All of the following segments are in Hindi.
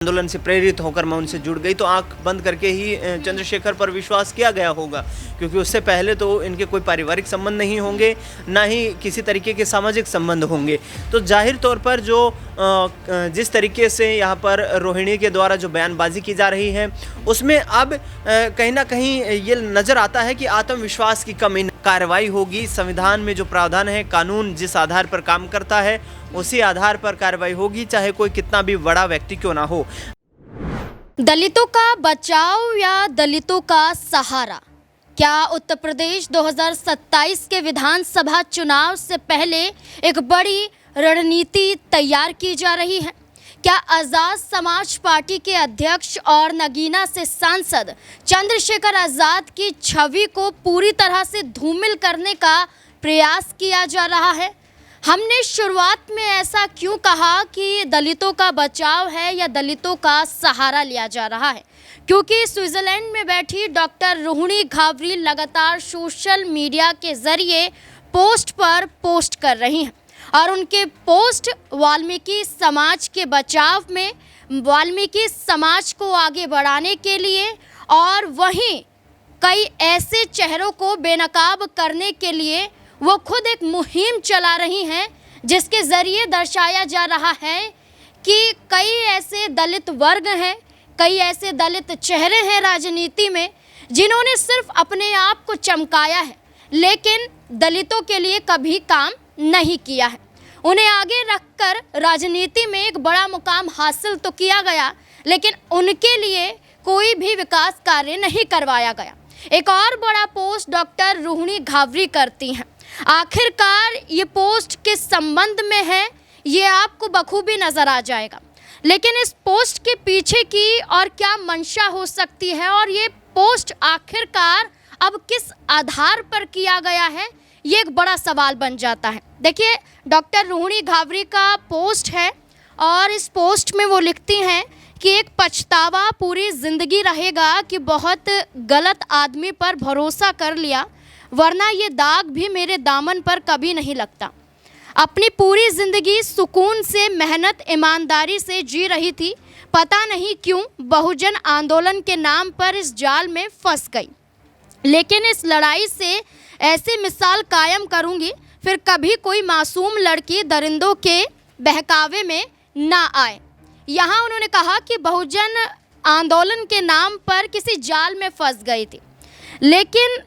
आंदोलन से प्रेरित होकर मैं उनसे जुड़ गई, तो आंख बंद करके ही चंद्रशेखर पर विश्वास किया गया होगा, क्योंकि उससे पहले तो इनके कोई पारिवारिक संबंध नहीं होंगे, ना ही किसी तरीके के सामाजिक संबंध होंगे। तो जाहिर तौर पर जो जिस तरीके से यहाँ पर रोहिणी के द्वारा जो बयानबाजी की जा रही है, उसमें अब कहीं ना कहीं ये नज़र आता है कि आत्मविश्वास की कमी। कार्रवाई होगी, संविधान में जो प्रावधान है, कानून जिस आधार पर काम करता है उसी आधार पर कार्रवाई होगी, चाहे कोई कितना भी बड़ा व्यक्ति क्यों ना हो। दलितों का बचाव या दलितों का सहारा, क्या उत्तर प्रदेश 2027 के विधानसभा चुनाव से पहले एक बड़ी रणनीति तैयार की जा रही है? क्या आज़ाद समाज पार्टी के अध्यक्ष और नगीना से सांसद चंद्रशेखर आज़ाद की छवि को पूरी तरह से धूमिल करने का प्रयास किया जा रहा है? हमने शुरुआत में ऐसा क्यों कहा कि दलितों का बचाव है या दलितों का सहारा लिया जा रहा है? क्योंकि स्विट्जरलैंड में बैठी डॉक्टर रोहिणी घावरी लगातार सोशल मीडिया के जरिए पोस्ट पर पोस्ट कर रही हैं और उनके पोस्ट वाल्मीकि समाज के बचाव में, वाल्मीकि समाज को आगे बढ़ाने के लिए और वहीं कई ऐसे चेहरों को बेनकाब करने के लिए वो खुद एक मुहिम चला रही हैं, जिसके ज़रिए दर्शाया जा रहा है कि कई ऐसे दलित वर्ग हैं, कई ऐसे दलित चेहरे हैं राजनीति में जिन्होंने सिर्फ अपने आप को चमकाया है, लेकिन दलितों के लिए कभी काम नहीं किया है। उन्हें आगे रखकर राजनीति में एक बड़ा मुकाम हासिल तो किया गया, लेकिन उनके लिए कोई भी विकास कार्य नहीं करवाया गया। एक और बड़ा पोस्ट डॉक्टर रोहिणी घावरी करती हैं। आखिरकार ये पोस्ट किस संबंध में है, ये आपको बखूबी नज़र आ जाएगा, लेकिन इस पोस्ट के पीछे की और क्या मंशा हो सकती है और ये पोस्ट आखिरकार अब किस आधार पर किया गया है, ये एक बड़ा सवाल बन जाता है। देखिए, डॉक्टर रोहिणी घावरी का पोस्ट है और इस पोस्ट में वो लिखती हैं कि एक पछतावा पूरी ज़िंदगी रहेगा कि बहुत गलत आदमी पर भरोसा कर लिया, वरना ये दाग भी मेरे दामन पर कभी नहीं लगता। अपनी पूरी ज़िंदगी सुकून से, मेहनत, ईमानदारी से जी रही थी, पता नहीं क्यों बहुजन आंदोलन के नाम पर इस जाल में फंस गई। लेकिन इस लड़ाई से ऐसी मिसाल कायम करूंगी, फिर कभी कोई मासूम लड़की दरिंदों के बहकावे में ना आए। यहाँ उन्होंने कहा कि बहुजन आंदोलन के नाम पर किसी जाल में फंस गई थी, लेकिन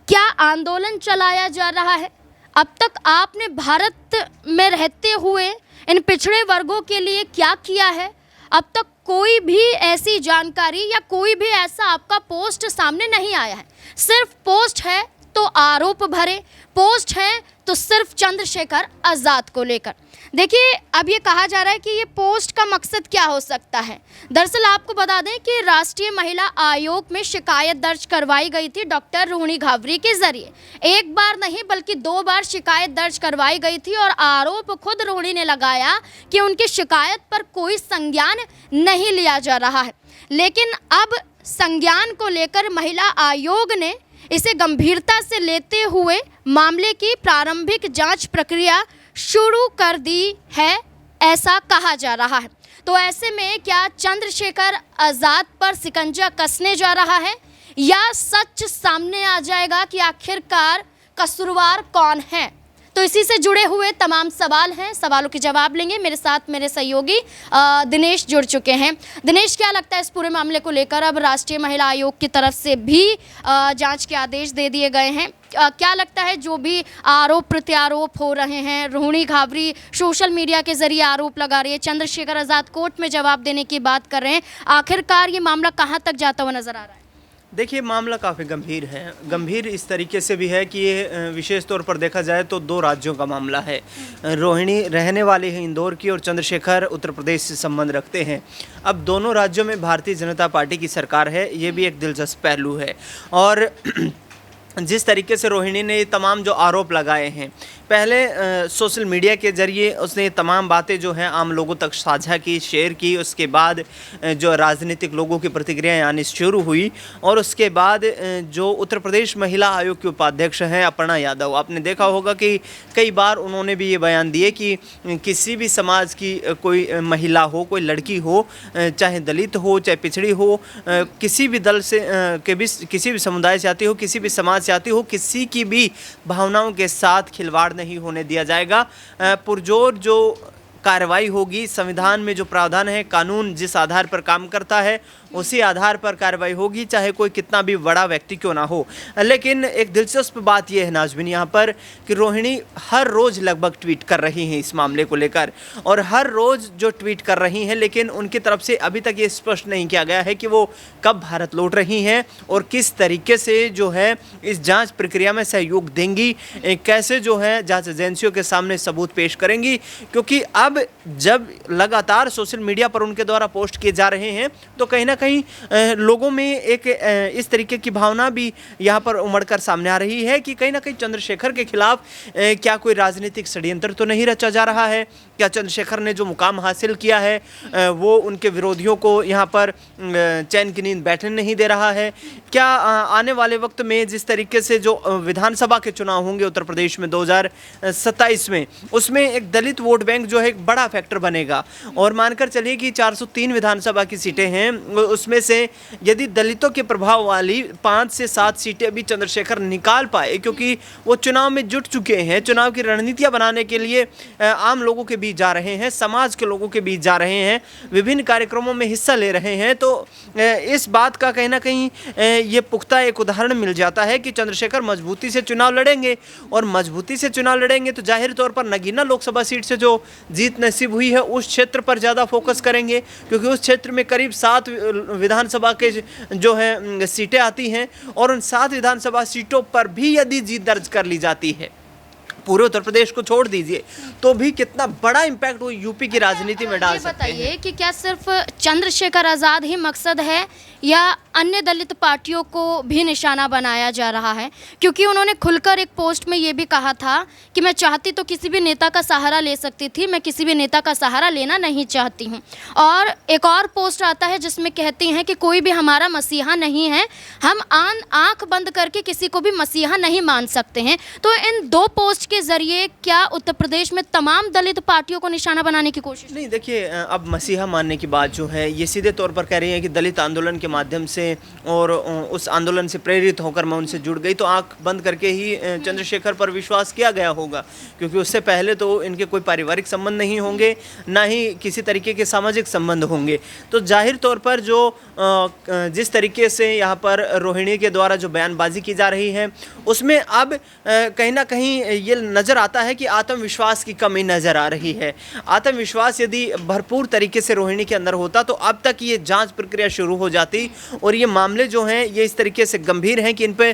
क्या आंदोलन चलाया जा रहा है? अब तक आपने भारत में रहते हुए इन पिछड़े वर्गों के लिए क्या किया है? अब तक कोई भी ऐसी जानकारी या कोई भी ऐसा आपका पोस्ट सामने नहीं आया है। सिर्फ पोस्ट है तो आरोप भरे, पोस्ट है तो सिर्फ चंद्रशेखर आज़ाद को लेकर। देखिए, अब ये कहा जा रहा है कि ये पोस्ट का मकसद क्या हो सकता है। दरअसल आपको बता दें कि राष्ट्रीय महिला आयोग में शिकायत दर्ज करवाई गई थी डॉक्टर रोहिणी घावरी के जरिए। एक बार नहीं बल्कि 2 बार शिकायत दर्ज करवाई गई थी और आरोप खुद रोहिणी ने लगाया कि उनकी शिकायत पर कोई संज्ञान नहीं लिया जा रहा है। लेकिन अब संज्ञान को लेकर महिला आयोग ने इसे गंभीरता से लेते हुए मामले की प्रारंभिक जांच प्रक्रिया शुरू कर दी है, ऐसा कहा जा रहा है। तो ऐसे में क्या चंद्रशेखर आज़ाद पर शिकंजा कसने जा रहा है या सच सामने आ जाएगा कि आखिरकार कसूरवार कौन है? तो इसी से जुड़े हुए तमाम सवाल हैं, सवालों के जवाब लेंगे। मेरे साथ मेरे सहयोगी दिनेश जुड़ चुके हैं। दिनेश, क्या लगता है इस पूरे मामले को लेकर? अब राष्ट्रीय महिला आयोग की तरफ से भी जांच के आदेश दे दिए गए हैं। क्या लगता है जो भी आरोप प्रत्यारोप हो रहे हैं, रोहिणी घावरी सोशल मीडिया के जरिए आरोप लगा रही है, चंद्रशेखर आज़ाद कोर्ट में जवाब देने की बात कर रहे हैं, आखिरकार ये मामला कहाँ तक जाता हुआ नजर आ रहा है? देखिए, मामला काफ़ी गंभीर है। गंभीर इस तरीके से भी है कि ये विशेष तौर पर देखा जाए तो 2 राज्यों का मामला है। रोहिणी रहने वाली है इंदौर की और चंद्रशेखर उत्तर प्रदेश से संबंध रखते हैं। अब दोनों राज्यों में भारतीय जनता पार्टी की सरकार है, ये भी एक दिलचस्प पहलू है। और जिस तरीके से रोहिणी ने ये तमाम जो आरोप लगाए हैं, पहले सोशल मीडिया के ज़रिए उसने ये तमाम बातें जो हैं आम लोगों तक साझा की, शेयर की। उसके बाद जो राजनीतिक लोगों की प्रतिक्रियाएं आनी शुरू हुई और उसके बाद जो उत्तर प्रदेश महिला आयोग के उपाध्यक्ष हैं अपर्णा यादव, आपने देखा होगा कि कई बार उन्होंने भी ये बयान दिए कि किसी भी समाज की कोई महिला हो, कोई लड़की हो, चाहे दलित हो, चाहे पिछड़ी हो, किसी भी दल से किसी भी समुदाय से आती हो, किसी भी समाज से आती हो, किसी की भी भावनाओं के साथ खिलवाड़ नहीं होने दिया जाएगा। पुरजोर जो कार्रवाई होगी, संविधान में जो प्रावधान है, कानून जिस आधार पर काम करता है उसी आधार पर कार्रवाई होगी, चाहे कोई कितना भी बड़ा व्यक्ति क्यों ना हो। लेकिन एक दिलचस्प बात यह है नाज़मीन यहाँ पर कि रोहिणी हर रोज़ लगभग ट्वीट कर रही हैं इस मामले को लेकर, और हर रोज़ जो ट्वीट कर रही हैं, लेकिन उनकी तरफ से अभी तक ये स्पष्ट नहीं किया गया है कि वो कब भारत लौट रही हैं और किस तरीके से जो है इस जाँच प्रक्रिया में सहयोग देंगी, कैसे जो है जाँच एजेंसियों के सामने सबूत पेश करेंगी। क्योंकि अब जब लगातार सोशल मीडिया पर उनके द्वारा पोस्ट किए जा रहे हैं तो कहीं ना कहीं लोगों में एक इस तरीके की भावना भी यहाँ पर उमड़कर सामने आ रही है कि कहीं ना कहीं चंद्रशेखर के खिलाफ क्या कोई राजनीतिक षड्यंत्र तो नहीं रचा जा रहा है। क्या चंद्रशेखर ने जो मुकाम हासिल किया है वो उनके विरोधियों को यहाँ पर चैन की नींद बैठने नहीं दे रहा है। क्या आने वाले वक्त में जिस तरीके से जो विधानसभा के चुनाव होंगे उत्तर प्रदेश में 2027 में, उसमें एक दलित वोट बैंक जो है एक बड़ा फैक्टर बनेगा। और मानकर चलिए कि 403 विधानसभा की सीटें हैं, उसमें से यदि दलितों के प्रभाव वाली 5 से 7 सीटें भी चंद्रशेखर निकाल पाए, क्योंकि वो चुनाव में जुट चुके हैं, चुनाव की रणनीतियां बनाने के लिए आम लोगों के बीच जा रहे हैं, समाज के लोगों के बीच जा रहे हैं, विभिन्न कार्यक्रमों में हिस्सा ले रहे हैं, तो इस बात का कहीं ना कहीं ये पुख्ता एक उदाहरण मिल जाता है कि चंद्रशेखर मजबूती से चुनाव लड़ेंगे। और मजबूती से चुनाव लड़ेंगे तो जाहिर तौर पर नगीना लोकसभा सीट से जो जीत नसीब हुई है उस क्षेत्र पर ज़्यादा फोकस करेंगे, क्योंकि उस क्षेत्र में करीब 7 विधानसभा के जो है सीटें आती हैं, और उन 7 विधानसभा सीटों पर भी यदि जीत दर्ज कर ली जाती है, पूरे उत्तर प्रदेश को छोड़ दीजिए, तो भी कितना बड़ा इम्पैक्ट वो यूपी की राजनीति में डाल सकते हैं। बताइए कि क्या सिर्फ चंद्रशेखर आज़ाद ही मकसद है या अन्य दलित पार्टियों को भी निशाना बनाया जा रहा है? क्योंकि उन्होंने खुलकर एक पोस्ट में ये भी कहा था कि मैं चाहती तो किसी भी नेता का सहारा ले सकती थी, मैं किसी भी नेता का सहारा लेना नहीं चाहती हूँ। और एक और पोस्ट आता है जिसमें कहती हैं कि कोई भी हमारा मसीहा नहीं है, हम आंख बंद करके किसी को भी मसीहा नहीं मान सकते हैं। तो इन 2 पोस्ट के जरिए क्या उत्तर प्रदेश में तमाम दलित पार्टियों को निशाना बनाने की कोशिश? नहीं, देखिए, अब मसीहा मानने की बात जो है ये सीधे तौर पर कह रही है कि दलित आंदोलन के माध्यम से और उस आंदोलन से प्रेरित होकर मैं उनसे जुड़ गई, तो आंख बंद करके ही चंद्रशेखर पर विश्वास किया गया होगा, क्योंकि उससे पहले तो इनके कोई पारिवारिक संबंध नहीं होंगे, ना ही किसी तरीके के सामाजिक संबंध होंगे। तो जाहिर तौर पर जो जिस तरीके से यहाँ पर रोहिणी के द्वारा जो बयानबाजी की जा रही है उसमें अब कहीं ना कहीं ये नज़र आता है कि आत्मविश्वास की कमी नज़र आ रही है। आत्मविश्वास यदि भरपूर तरीके से रोहिणी के अंदर होता तो अब तक ये जांच प्रक्रिया शुरू हो जाती, और ये मामले जो हैं ये इस तरीके से गंभीर हैं कि इन पे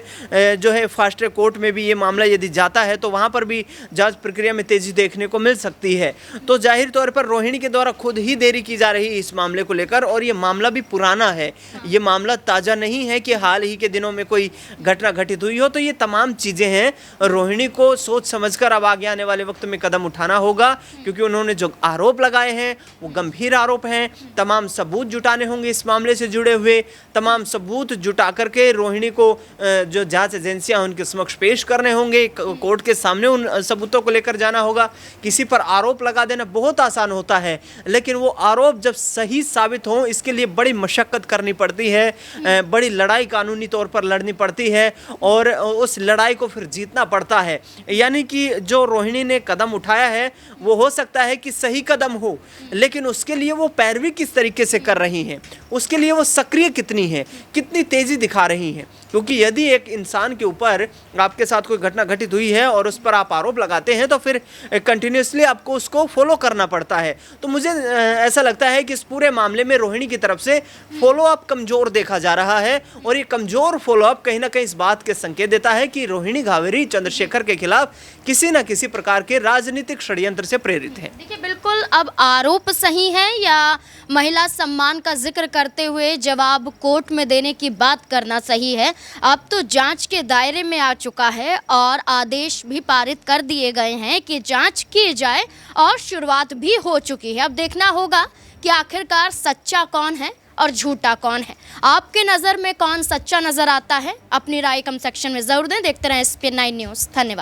जो है फास्ट ट्रैक कोर्ट में भी ये मामला यदि जाता है तो वहाँ पर भी जांच प्रक्रिया में तेज़ी देखने को मिल सकती है। तो जाहिर तौर पर रोहिणी के द्वारा खुद ही देरी की जा रही है इस मामले को लेकर, और ये मामला भी पुराना है, ये मामला ताज़ा नहीं है कि हाल ही के दिनों में कोई घटना घटित हुई हो। तो ये तमाम चीज़ें हैं, रोहिणी को सोच समझकर अब आगे आने वाले वक्त में कदम उठाना होगा, क्योंकि उन्होंने जो आरोप लगाए हैं वो गंभीर आरोप हैं। तमाम सबूत जुटाने होंगे इस मामले से जुड़े हुए, तमाम सबूत जुटा करके रोहिणी को जो जांच एजेंसियां उनके समक्ष पेश करने होंगे, कोर्ट के सामने उन सबूतों को लेकर जाना होगा। किसी पर आरोप लगा देना बहुत आसान होता है, लेकिन वो आरोप जब सही साबित हो इसके लिए बड़ी मशक्क़त करनी पड़ती है, बड़ी लड़ाई कानूनी तौर पर लड़नी पड़ती है, और उस लड़ाई को फिर जीतना पड़ता है। यानी कि जो रोहिणी ने कदम उठाया है वो हो सकता है कि सही कदम हो, लेकिन उसके लिए वो पैरवी किस तरीके से कर रही हैं, उसके लिए वो सक्रिय कितनी है, कितनी तेज़ी दिखा रही हैं। क्योंकि यदि एक इंसान के ऊपर आपके साथ कोई घटना घटित हुई है और उस पर आप आरोप लगाते हैं तो फिर कंटिन्यूसली आपको उसको फॉलो करना पड़ता है। तो मुझे ऐसा लगता है कि इस पूरे मामले में रोहिणी की तरफ से फॉलोअप कमज़ोर देखा जा रहा है, और ये कमज़ोर फॉलोअप कहीं ना कहीं इस बात के संकेत देता है कि रोहिणी घावेरी चंद्रशेखर के खिलाफ किसी न किसी प्रकार के राजनीतिक षड्यंत्र से प्रेरित हैं। देखिए बिल्कुल, अब आरोप सही है या महिला सम्मान का जिक्र करते हुए जवाब कोर्ट में देने की बात करना सही है? अब तो जांच के दायरे में आ चुका है और आदेश भी पारित कर दिए गए हैं कि जांच की जाए और शुरुआत भी हो चुकी है। अब देखना होगा कि आखिरकार सच्चा कौन है और झूठा कौन है। आपके नज़र में कौन सच्चा नज़र आता है? अपनी राय कमेंट सेक्शन में ज़रूर दें। देखते रहें SPN9 न्यूज़। धन्यवाद।